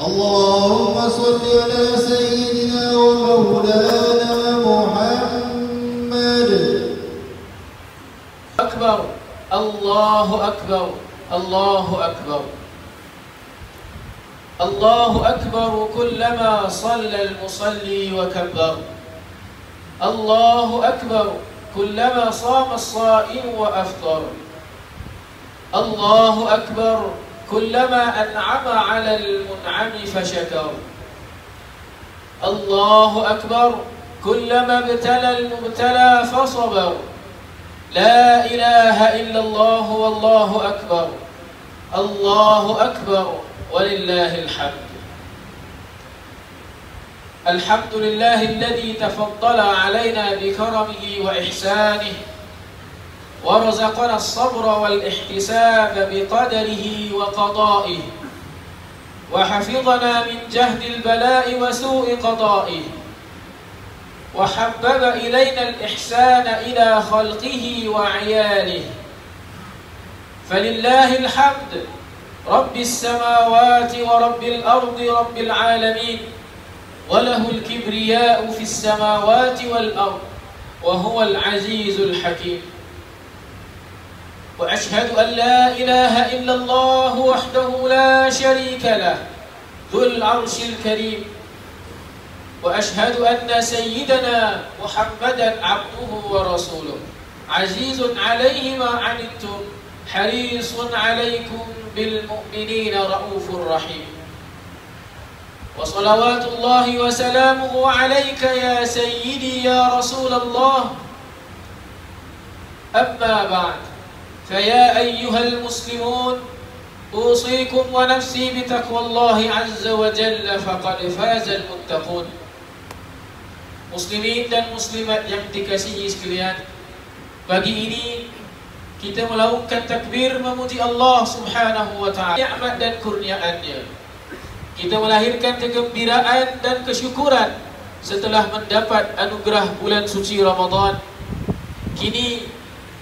اللهم صل على سيدنا ومولانا محمد. أكبر، الله أكبر، الله أكبر، الله أكبر كلما صلى المصلي وكبر، الله أكبر كلما صام الصائم وأفطر، الله أكبر كلما أنعم على المنعم فشكر، الله أكبر كلما ابتلى المبتلى فصبر، لا إله إلا الله والله أكبر، الله أكبر ولله الحمد. الحمد لله الذي تفضل علينا بكرمه وإحسانه ورزقنا الصبر والاحتساب بقدره وقضائه وحفظنا من جهد البلاء وسوء قضائه وحبب إلينا الإحسان إلى خلقه وعياله، فلله الحمد رب السماوات ورب الأرض رب العالمين، وله الكبرياء في السماوات والأرض وهو العزيز الحكيم. وأشهد أن لا إله إلا الله وحده لا شريك له ذو العرش الكريم، وأشهد أن سيدنا محمدا عبده ورسوله عزيز عليه ما عنتم حريص عليكم بالمؤمنين رؤوف رحيم. وصلوات الله وسلامه عليك يا سيدي يا رسول الله. أما بعد، فيا أيها المسلمون أوصيكم ونفسي بتقوى الله عز وجل فقد فاز المتقون. Muslimin dan muslimat yang dikasihi sekalian, pagi ini kita melakukan takbir memuji Allah Subhanahu wa taala nikmat dan kurniaannya. Kita melahirkan kegembiraan dan kesyukuran setelah mendapat anugerah bulan suci Ramadan. Kini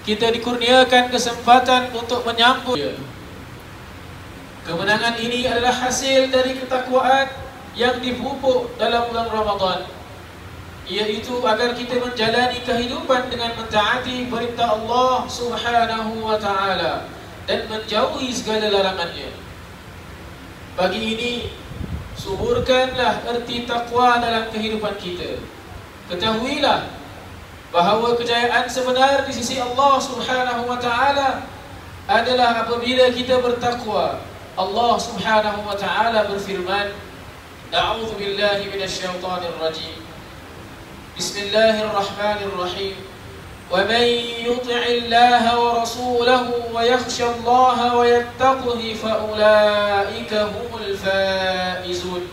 kita dikurniakan kesempatan untuk menyambut. Kemenangan ini adalah hasil dari ketakwaan yang dipupuk dalam bulan Ramadan, yaitu agar kita menjalani kehidupan dengan mentaati perintah Allah Subhanahu wa taala dan menjauhi segala larangannya. Pagi ini suburkanlah erti takwa dalam kehidupan kita. Ketahuilah bahawa kejayaan sebenar di sisi Allah Subhanahu wa taala adalah apabila kita bertakwa. Allah Subhanahu wa taala berfirman, A'udzu billahi minasyaitonir rajim. Bismillahirrahmanirrahim. Wa may yuti'illaha wa rasulahu wa yakhshallaha wa yattaqihi fa ulaika humul faizun.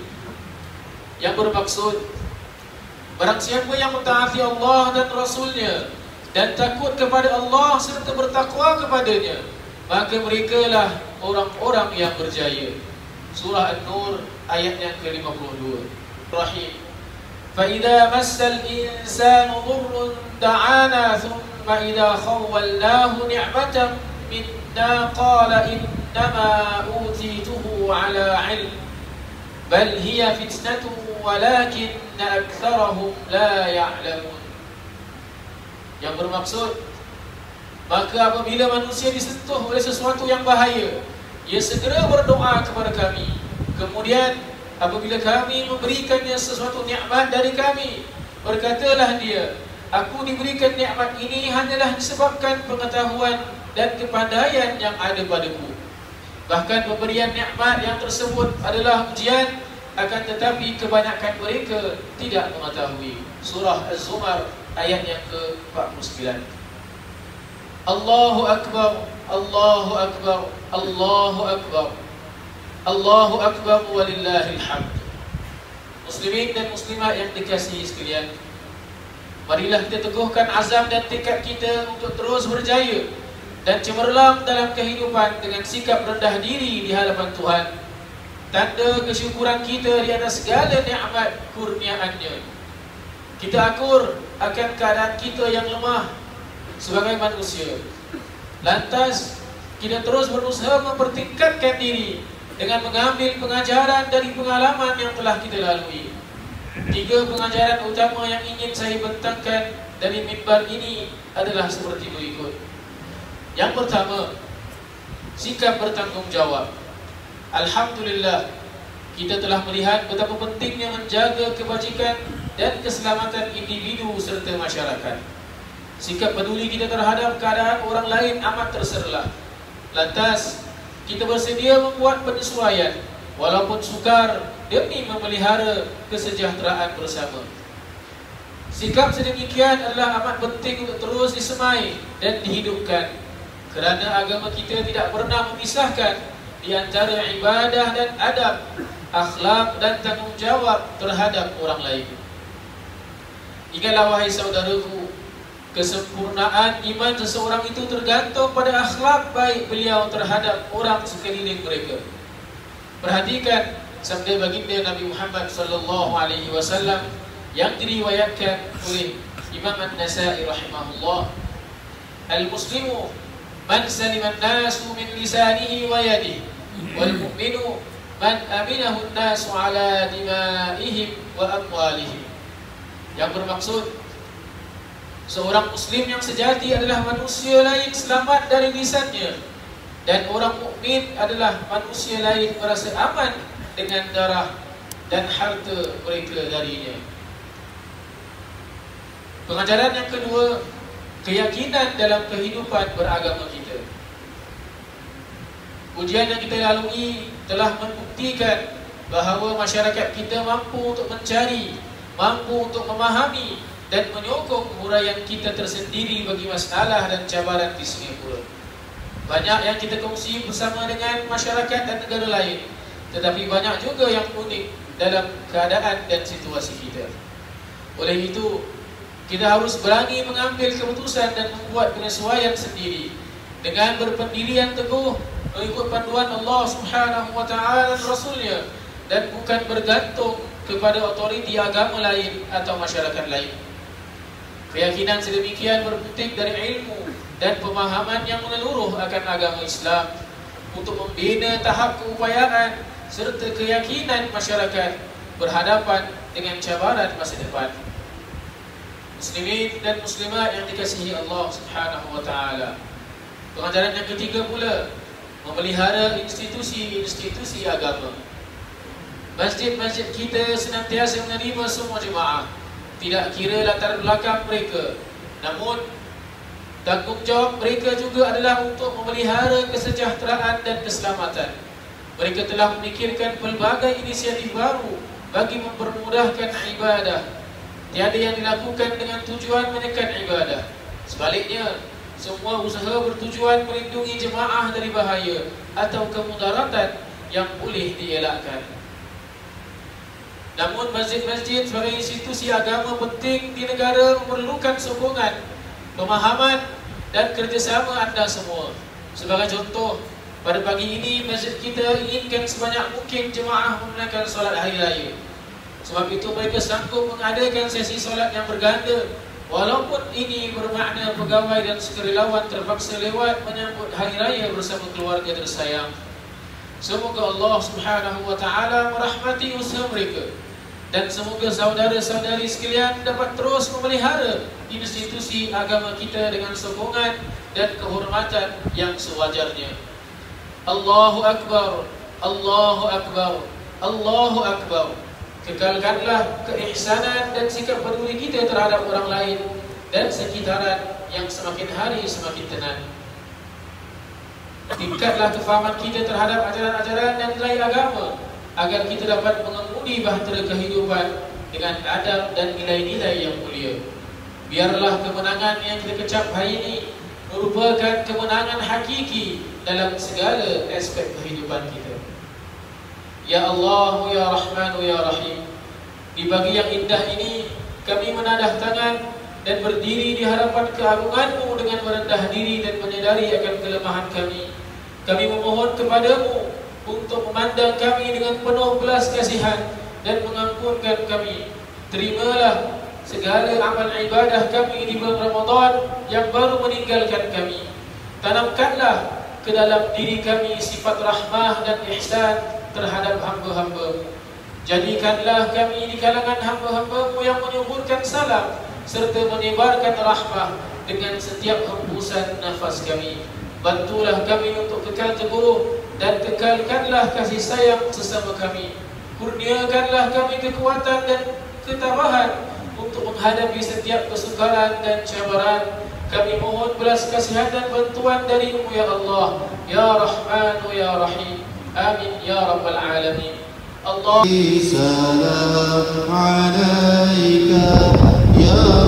Yang bermaksud, barang siapa yang mentaati Allah dan Rasulnya dan takut kepada Allah serta bertakwa kepadanya, maka merekalah orang-orang yang berjaya. Surah An-Nur ayat yang ke-52. Rahim. فَإِذَا مَسَّ الْإِنسَانُ ضُرٌّ دَعَانَا ثُمَّ إِذَا خَوَّلْنَاهُ نِعْمَةً مِنَّا قَالَ إِنَّمَا أُوتِيتُهُ عَلَى عِلْمٍ بَلْ هِيَ فِتْنَةٌ وَلَكِنَّ أَكْثَرَهُمْ لَا يَعْلَمُونَ. Yang bermaksud, maka apabila manusia disentuh oleh sesuatu yang bahaya, ia segera berdoa kepada kami. Kemudian apabila kami memberikannya sesuatu nikmat dari kami, berkatalah dia, aku diberikan nikmat ini hanyalah disebabkan pengetahuan dan kepandaian yang ada padaku. Bahkan pemberian nikmat yang tersebut adalah ujian, akan tetapi kebanyakan mereka tidak mengetahui. Surah Az-Zumar ayat yang ke-49. Allahu Akbar, Allahu Akbar, Allahu Akbar, Allahu Akbar walillahil hamd. Muslimin dan muslimat yang dikasihi sekalian, marilah kita teguhkan azam dan tekad kita untuk terus berjaya dan cemerlang dalam kehidupan dengan sikap rendah diri di hadapan Tuhan, tanda kesyukuran kita di atas segala nikmat kurniaan-Nya. Kita akur akan keadaan kita yang lemah sebagai manusia. Lantas kita terus berusaha mempertingkatkan diri dengan mengambil pengajaran dari pengalaman yang telah kita lalui. 3 pengajaran utama yang ingin saya bentangkan dari mimbar ini adalah seperti berikut. Yang pertama, sikap bertanggung jawab. Alhamdulillah, kita telah melihat betapa pentingnya menjaga kebajikan dan keselamatan individu serta masyarakat. Sikap peduli kita terhadap keadaan orang lain amat terserlah. Lantas, kita bersedia membuat penyesuaian walaupun sukar demi memelihara kesejahteraan bersama. Sikap sedemikian adalah amat penting untuk terus disemai dan dihidupkan, kerana agama kita tidak pernah memisahkan di antara ibadah dan adab, akhlak dan tanggungjawab terhadap orang lain. Ingatlah wahai saudaraku, kesempurnaan iman seseorang itu tergantung pada akhlak baik beliau terhadap orang sekeliling mereka. Perhatikan sabda baginda Nabi Muhammad sallallahu alaihi wasallam yang diriwayatkan oleh Imam An-Nasa'i rahimahullah. Al-muslimu man salima an-nasu min lisanihi wa yadihi, wal mu'minu man aminahu an-nasu ala dimaihim wa amwalihim. Yang bermaksud, seorang muslim yang sejati adalah manusia lain selamat dari lisannya, dan orang mukmin adalah manusia lain merasa aman dengan darah dan harta mereka darinya. Pengajaran yang kedua, keyakinan dalam kehidupan beragama kita. Ujian yang kita lalui telah membuktikan bahawa masyarakat kita mampu untuk mencari, mampu untuk memahami dan menyokong huraian kita tersendiri bagi masalah dan cabaran di Singapura. Banyak yang kita kongsi bersama dengan masyarakat dan negara lain, tetapi banyak juga yang unik dalam keadaan dan situasi kita. Oleh itu, kita harus berani mengambil keputusan dan membuat penyesuaian sendiri dengan berpendirian teguh mengikut panduan Allah Subhanahu wa taala dan Rasul-Nya, dan bukan bergantung kepada otoriti agama lain atau masyarakat lain. Keyakinan sedemikian berpetik dari ilmu dan pemahaman yang menyeluruh akan agama Islam untuk membina tahap keupayaan serta keyakinan masyarakat berhadapan dengan cabaran masa depan. Muslimin dan muslimat yang dikasihi Allah Subhanahu wa taala. Pengajaran yang ketiga pula, memelihara institusi-institusi agama. Masjid-masjid kita senantiasa menerima semua jemaah, tidak kira latar belakang mereka. Namun, tanggungjawab mereka juga adalah untuk memelihara kesejahteraan dan keselamatan. Mereka telah memikirkan pelbagai inisiatif baru bagi mempermudahkan ibadah. Tiada yang dilakukan dengan tujuan menekan ibadah. Sebaliknya, semua usaha bertujuan melindungi jemaah dari bahaya atau kemudaratan yang boleh dielakkan. Namun masjid-masjid sebagai institusi agama penting di negara memerlukan sokongan, pemahaman dan kerjasama anda semua. Sebagai contoh, pada pagi ini masjid kita inginkan sebanyak mungkin jemaah menunaikan solat hari raya. Sebab itu mereka sanggup mengadakan sesi solat yang berganda, walaupun ini bermakna pegawai dan sukarelawan terpaksa lewat menyambut hari raya bersama keluarga tersayang. Semoga Allah Subhanahu wa taala merahmati usaha mereka, dan semoga saudara-saudari sekalian dapat terus memelihara institusi agama kita dengan sokongan dan kehormatan yang sewajarnya. Allahu Akbar, Allahu Akbar, Allahu Akbar. Kekalkanlah keihsanan dan sikap peduli kita terhadap orang lain dan sekitaran yang semakin hari semakin tenang. Tingkatlah kefahaman kita terhadap ajaran-ajaran dan nilai agama, agar kita dapat mengemudi bahtera kehidupan dengan adab dan nilai-nilai yang mulia. Biarlah kemenangan yang kita kecap hari ini merupakan kemenangan hakiki dalam segala aspek kehidupan kita. Ya Allah, Ya Rahman, Ya Rahim, di pagi yang indah ini kami menadah tangan dan berdiri di hadapan keagungan-Mu dengan merendah diri dan menyadari akan kelemahan kami. Kami memohon kepadamu untuk memandang kami dengan penuh belas kasihan dan mengampunkan kami. Terimalah segala amal ibadah kami di bulan Ramadan yang baru meninggalkan kami. Tanamkanlah ke dalam diri kami sifat rahmah dan ihsan terhadap hamba-hamba-Mu. Jadikanlah kami di kalangan hamba-hamba-Mu yang menyuburkan salam serta menyebarkan rahmah dengan setiap hembusan nafas kami. Bantulah kami untuk kekal teguh dan kekalkanlah kasih sayang sesama kami. Kurniakanlah kami kekuatan dan ketabahan untuk menghadapi setiap kesukaran dan cabaran. Kami mohon belas kasihan dan bantuan dari-Mu ya Allah, ya Rahman ya Rahim. Amin ya rabbal alamin. Allah salam alaika ya